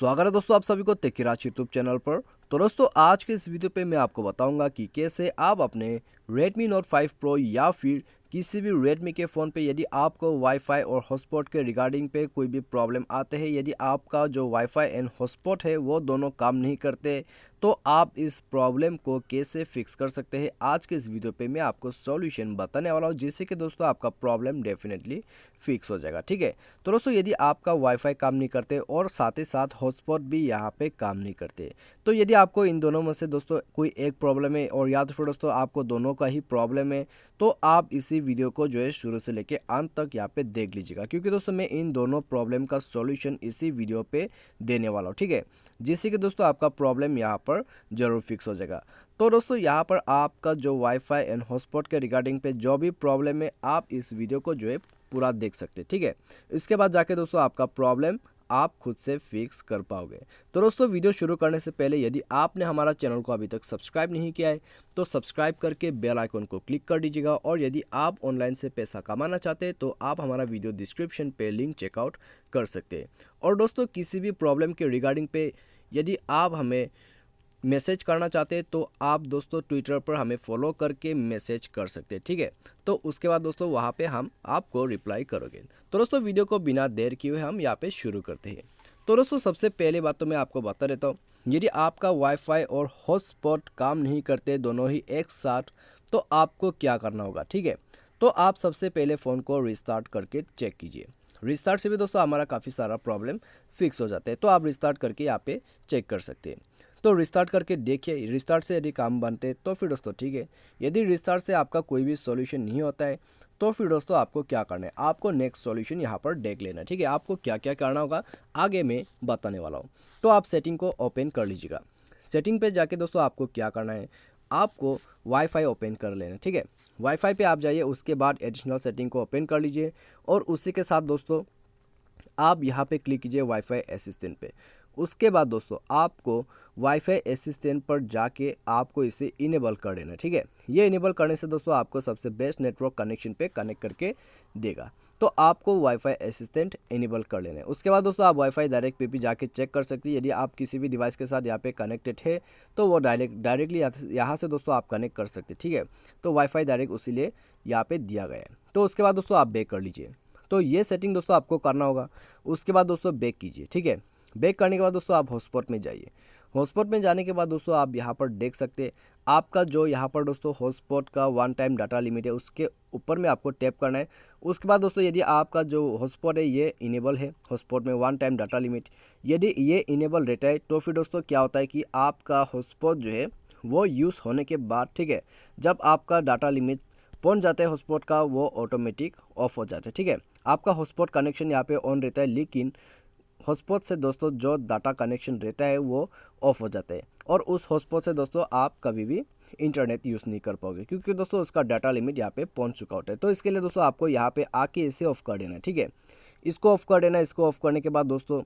स्वागत है दोस्तों आप सभी को टेकीराज यूट्यूब चैनल पर। तो दोस्तों आज के इस वीडियो पे मैं आपको बताऊंगा कि कैसे आप अपने Redmi Note 5 Pro या फिर किसी भी Redmi के फ़ोन पे यदि आपको वाईफाई और हॉटस्पॉट के रिगार्डिंग पे कोई भी प्रॉब्लम आते हैं, यदि आपका जो वाईफाई एंड हॉटस्पॉट है वो दोनों काम नहीं करते, तो आप इस प्रॉब्लम को कैसे फिक्स कर सकते हैं। आज के इस वीडियो पे मैं आपको सॉल्यूशन बताने वाला हूँ जिससे कि दोस्तों आपका प्रॉब्लम डेफिनेटली फिक्स हो जाएगा। ठीक है, तो दोस्तों यदि आपका वाईफाई काम नहीं करते और साथ ही साथ हॉटस्पॉट भी यहाँ पे काम नहीं करते, तो यदि आपको इन दोनों में से दोस्तों कोई एक प्रॉब्लम है और या तो फिर दोस्तों आपको दोनों का ही प्रॉब्लम है, तो आप इसी वीडियो को जो है शुरू से लेके अंत तक यहाँ पे देख लीजिएगा, क्योंकि दोस्तों मैं इन दोनों प्रॉब्लम का सॉल्यूशन इसी वीडियो पे देने वाला हूँ। ठीक है, जिससे कि दोस्तों आपका प्रॉब्लम यहाँ पर जरूर फिक्स हो जाएगा। तो दोस्तों यहाँ पर आपका जो वाईफाई एंड हॉटस्पॉट के रिगार्डिंग पे जो भी प्रॉब्लम है, आप इस वीडियो को जो है पूरा देख सकते हैं। ठीक है, इसके बाद जाके दोस्तों आपका प्रॉब्लम आप खुद से फिक्स कर पाओगे। तो दोस्तों वीडियो शुरू करने से पहले यदि आपने हमारा चैनल को अभी तक सब्सक्राइब नहीं किया है तो सब्सक्राइब करके बेल आइकन को क्लिक कर दीजिएगा, और यदि आप ऑनलाइन से पैसा कमाना चाहते हैं तो आप हमारा वीडियो डिस्क्रिप्शन पे लिंक चेकआउट कर सकते हैं। और दोस्तों किसी भी प्रॉब्लम के रिगार्डिंग पे यदि आप हमें मैसेज करना चाहते हैं तो आप दोस्तों ट्विटर पर हमें फॉलो करके मैसेज कर सकते हैं। ठीक है, तो उसके बाद दोस्तों वहाँ पे हम आपको रिप्लाई करोगे। तो दोस्तों वीडियो को बिना देर किए हुए हम यहाँ पे शुरू करते हैं। तो दोस्तों सबसे पहले बात तो मैं आपको बता देता हूँ, यदि आपका वाईफाई और हॉटस्पॉट काम नहीं करते दोनों ही एक साथ, तो आपको क्या करना होगा। ठीक है, तो आप सबसे पहले फ़ोन को रिस्टार्ट करके चेक कीजिए। रिस्टार्ट से भी दोस्तों हमारा काफ़ी सारा प्रॉब्लम फिक्स हो जाता है, तो आप रिस्टार्ट करके यहाँ पे चेक कर सकते हैं। तो रिस्टार्ट करके देखिए, रिस्टार्ट से यदि काम बनते तो फिर दोस्तों ठीक है। यदि रिस्टार्ट से आपका कोई भी सॉल्यूशन नहीं होता है तो फिर दोस्तों आपको क्या करना है, आपको नेक्स्ट सॉल्यूशन यहाँ पर देख लेना है। ठीक है, आपको क्या क्या करना होगा आगे मैं बताने वाला हूँ। तो आप सेटिंग को ओपन कर लीजिएगा। सेटिंग पे जाके दोस्तों आपको क्या करना है, आपको वाईफाई ओपन कर लेना है। ठीक है, वाईफाई पे आप जाइए, उसके बाद एडिशनल सेटिंग को ओपन कर लीजिए, और उसी के साथ दोस्तों आप यहाँ पे क्लिक कीजिए वाईफाई असिस्टेंट पे। उसके बाद दोस्तों आपको वाईफाई असिस्टेंट पर जाके आपको इसे इनेबल कर देना है। ठीक है, ये इनेबल करने से दोस्तों आपको सबसे बेस्ट नेटवर्क कनेक्शन पे कनेक्ट करके देगा। तो आपको वाईफाई असिस्टेंट इनेबल कर लेना है। उसके बाद दोस्तों आप वाईफाई डायरेक्ट पे भी जाके चेक कर सकते हैं। यदि आप किसी भी डिवाइस के साथ यहाँ पे कनेक्टेड है तो वो डायरेक्टली यहाँ से दोस्तों आप कनेक्ट कर सकते हैं। ठीक है, तो वाईफाई डायरेक्ट उसी लिए यहाँ पे दिया गया है। तो उसके बाद दोस्तों आप बैक कर लीजिए। तो ये सेटिंग दोस्तों आपको करना होगा। उसके बाद दोस्तों बैक कीजिए। ठीक है, बैक करने के बाद दोस्तों आप हॉटस्पॉट में जाइए। हॉटस्पॉट में जाने के बाद दोस्तों आप यहाँ पर देख सकते हैं आपका जो यहाँ पर दोस्तों हॉटस्पॉट का वन टाइम डाटा लिमिट है, उसके ऊपर में आपको टैप करना है। उसके बाद दोस्तों यदि आपका जो हॉटस्पॉट है ये इनेबल है, हॉटस्पॉट में वन टाइम डाटा लिमिट यदि ये इनेबल रहता है तो फिर दोस्तों क्या होता है कि आपका हॉटस्पॉट जो है वो यूज़ होने के बाद, ठीक है, जब आपका डाटा लिमिट पहुंच जाता है हॉटस्पॉट का, वो ऑटोमेटिक ऑफ हो जाता है। ठीक है, आपका हॉटस्पॉट कनेक्शन यहाँ पे ऑन रहता है, लेकिन हॉटस्पॉट से दोस्तों जो डाटा कनेक्शन रहता है वो ऑफ हो जाता है, और उस हॉटस्पॉट से दोस्तों आप कभी भी इंटरनेट यूज़ नहीं कर पाओगे, क्योंकि दोस्तों उसका डाटा लिमिट यहाँ पे पहुंच चुका होता है। तो इसके लिए दोस्तों आपको यहाँ पे आके इसे ऑफ कर देना है। ठीक है, इसको ऑफ कर देना है। इसको ऑफ करने के बाद दोस्तों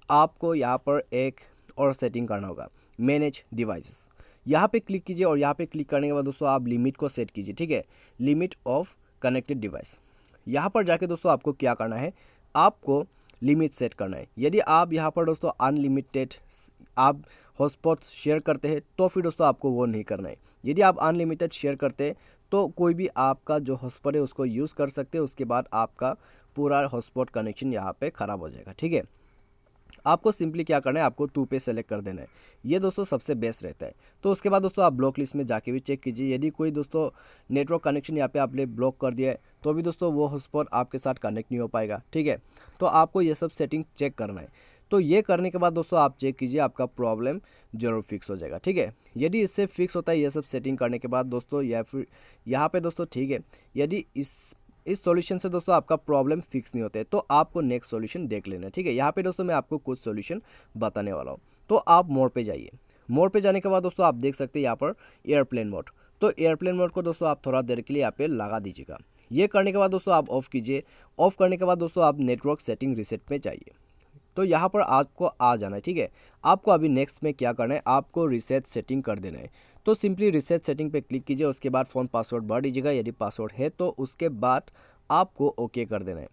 आपको यहाँ पर एक और सेटिंग करना होगा, मैनेज डिवाइसेस। यहाँ पे क्लिक कीजिए, और यहाँ पे क्लिक करने के बाद दोस्तों आप लिमिट को सेट कीजिए। ठीक है, लिमिट ऑफ कनेक्टेड डिवाइस। यहाँ पर जाके दोस्तों आपको क्या करना है, आपको लिमिट सेट करना है। यदि आप यहाँ पर दोस्तों अनलिमिटेड आप हॉटस्पॉट शेयर करते हैं तो फिर दोस्तों आपको वो नहीं करना है। यदि आप अनलिमिटेड शेयर करते हैं तो कोई भी आपका जो हॉटस्पॉट है उसको यूज़ कर सकते हैं, उसके बाद आपका पूरा हॉटस्पॉट कनेक्शन यहाँ पे ख़राब हो जाएगा। ठीक है, आपको सिंपली क्या करना है, आपको 2 पे सेलेक्ट कर देना है। ये दोस्तों सबसे बेस्ट रहता है। तो उसके बाद दोस्तों आप ब्लॉक लिस्ट में जाके भी चेक कीजिए, यदि कोई दोस्तों नेटवर्क कनेक्शन यहाँ पे आपने ब्लॉक कर दिया है तो भी दोस्तों वो हॉटस्पॉट आपके साथ कनेक्ट नहीं हो पाएगा। ठीक है, तो आपको ये सब सेटिंग चेक करना है। तो ये करने के बाद दोस्तों आप चेक कीजिए, आपका प्रॉब्लम जरूर फिक्स हो जाएगा। ठीक है, यदि इससे फिक्स होता है ये सब सेटिंग करने के बाद दोस्तों, या फिर यहाँ पे दोस्तों ठीक है, यदि इस सॉल्यूशन से दोस्तों आपका प्रॉब्लम फिक्स नहीं होते तो आपको नेक्स्ट सॉल्यूशन देख लेना है। ठीक है, यहाँ पे दोस्तों मैं आपको कुछ सॉल्यूशन बताने वाला हूँ। तो आप मोड पे जाइए। मोड पे जाने के बाद दोस्तों आप देख सकते हैं यहाँ पर एयरप्लेन मोड। तो एयरप्लेन मोड को दोस्तों आप थोड़ा देर के लिए यहाँ पे लगा दीजिएगा। ये करने के बाद दोस्तों आप ऑफ कीजिए। ऑफ करने के बाद दोस्तों आप नेटवर्क सेटिंग रिसेट में जाइए। तो यहाँ पर आपको आ जाना है। ठीक है, आपको अभी नेक्स्ट में क्या करना है, आपको रिसेट सेटिंग कर देना है। तो सिंपली रिसेट सेटिंग पे क्लिक कीजिए। उसके बाद फ़ोन पासवर्ड भर दीजिएगा, यदि पासवर्ड है तो उसके बाद आपको ओके कर देना है।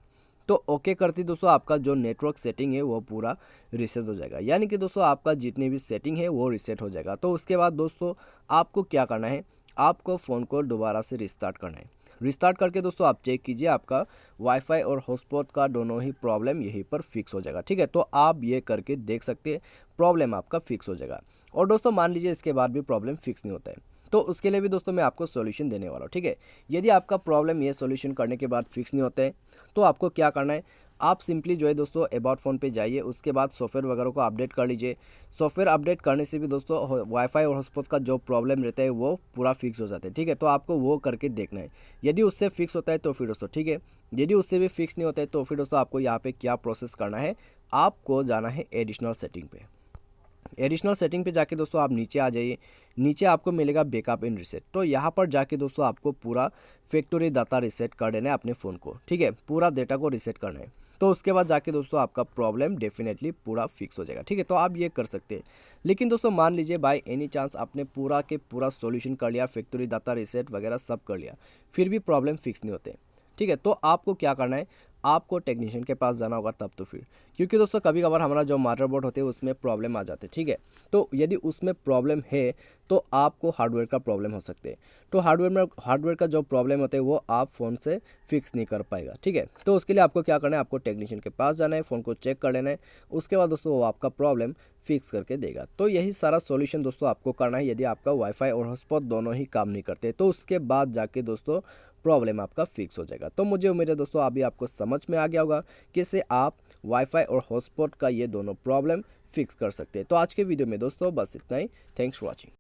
तो ओके करते ही दोस्तों आपका जो नेटवर्क सेटिंग है वो पूरा रीसेट हो जाएगा, यानी कि दोस्तों आपका जितनी भी सेटिंग है वो रीसेट हो जाएगा। तो उसके बाद दोस्तों आपको क्या करना है, आपको फ़ोन को दोबारा से रिस्टार्ट करना है। रिस्टार्ट करके दोस्तों आप चेक कीजिए, आपका वाईफाई और हॉटस्पॉट का दोनों ही प्रॉब्लम यहीं पर फिक्स हो जाएगा। ठीक है, तो आप ये करके देख सकते हैं, प्रॉब्लम आपका फिक्स हो जाएगा। और दोस्तों मान लीजिए इसके बाद भी प्रॉब्लम फिक्स नहीं होता है, तो उसके लिए भी दोस्तों मैं आपको सॉल्यूशन देने वाला हूँ। ठीक है, यदि आपका प्रॉब्लम ये सॉल्यूशन करने के बाद फिक्स नहीं होता है, तो आपको क्या करना है, आप सिंपली जो है दोस्तों अबाउट फ़ोन पे जाइए, उसके बाद सॉफ्टवेयर वगैरह को अपडेट कर लीजिए। सॉफ्टवेयर अपडेट करने से भी दोस्तों वाईफाई और हॉटस्पॉट का जो प्रॉब्लम रहता है वो पूरा फिक्स हो जाता है। ठीक है, तो आपको वो करके देखना है। यदि उससे फिक्स होता है तो फिर दोस्तों ठीक है, यदि उससे भी फिक्स नहीं होता है तो फिर दोस्तों आपको यहाँ पे क्या प्रोसेस करना है, आपको जाना है एडिशनल सेटिंग पे। एडिशनल सेटिंग पे जाके दोस्तों आप नीचे आ जाइए, नीचे आपको मिलेगा बैकअप एंड रीसेट। तो यहाँ पर जाके दोस्तों आपको पूरा फैक्ट्री डाटा रीसेट कर देना है अपने फ़ोन को। ठीक है, पूरा डेटा को रीसेट करना है। तो उसके बाद जाके दोस्तों आपका प्रॉब्लम डेफिनेटली पूरा फिक्स हो जाएगा। ठीक है, तो आप ये कर सकते हैं। लेकिन दोस्तों मान लीजिए बाय एनी चांस आपने पूरा के पूरा सॉल्यूशन कर लिया, फैक्ट्री डाटा रीसेट वगैरह सब कर लिया, फिर भी प्रॉब्लम फिक्स नहीं होते। ठीक है, तो आपको क्या करना है, आपको टेक्नीशियन के पास जाना होगा तब तो फिर, क्योंकि दोस्तों कभी कभार हमारा जो मदरबोर्ड होते हैं उसमें प्रॉब्लम आ जाते हैं। ठीक है, तो यदि उसमें प्रॉब्लम है तो आपको हार्डवेयर का प्रॉब्लम हो सकते हैं। तो हार्डवेयर का जो प्रॉब्लम होता है वो आप फ़ोन से फिक्स नहीं कर पाएगा। ठीक है, तो उसके लिए आपको क्या करना है, आपको टेक्नीशियन के पास जाना है, फ़ोन को चेक कर लेना है, उसके बाद दोस्तों वो आपका प्रॉब्लम फिक्स करके देगा। तो यही सारा सॉल्यूशन दोस्तों आपको करना है। यदि आपका वाईफाई और हॉटस्पॉट दोनों ही काम नहीं करते तो उसके बाद जाके दोस्तों प्रॉब्लम आपका फिक्स हो जाएगा। तो मुझे उम्मीद है दोस्तों अभी आपको समझ में आ गया होगा कैसे आप वाईफाई और हॉटस्पॉट का ये दोनों प्रॉब्लम फिक्स कर सकते हैं। तो आज के वीडियो में दोस्तों बस इतना ही। Thanks for watching.